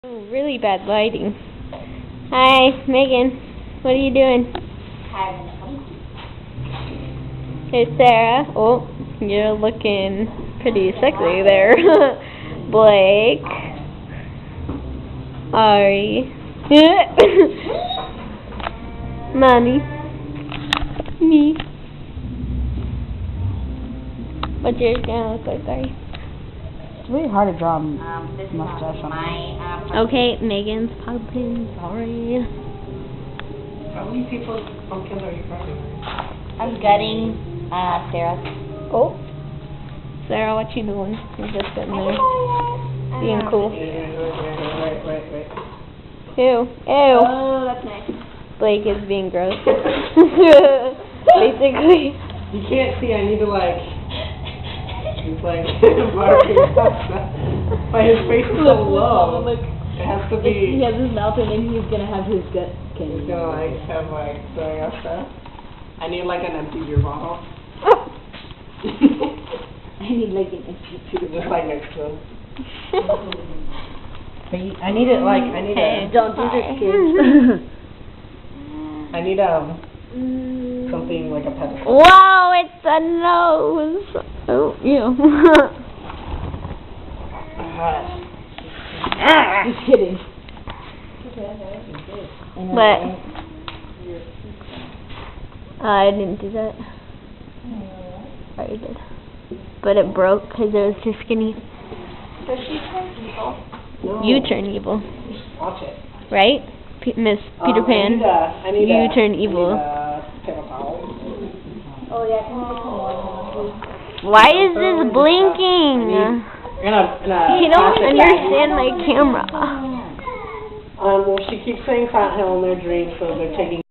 Oh, really bad lighting. Hi, Megan. What are you doing? Hey, Sarah. Oh, you're looking pretty sexy there. Blake. Ari. Mommy. Me. What's yours gonna look like, Ari? It's really hard to draw a mustache on. Okay, Megan's popping. Sorry. How many people's pumpkins are you cutting? I'm gutting Sarah's. Oh. Sarah, what you doing? You're just sitting there. Being cool. Wait. Ew. Oh, that's nice. Blake is being gross. Basically. You can't see, I need to he's like, barking. But his face is so low. It has to be. He has his mouth and then he's gonna have his gut candy. He's gonna have throwing up stuff. I need an empty beer bottle. I need an empty beer Just next to him. I need it Hey, don't do this, kids. I need something like a pedestal. Wow, it's a nose. Oh, ew. Just kidding. But I didn't do that. I did. But it broke because it was too skinny. Does she turn evil? No. You turn evil. Watch it. Right? Miss Peter Pan. I need you turn evil. paper towel. Oh yeah, can you put some more on? Why is this blinking? In a You don't understand my camera. well, she keeps saying Fat Hill in their dreams, so they're taking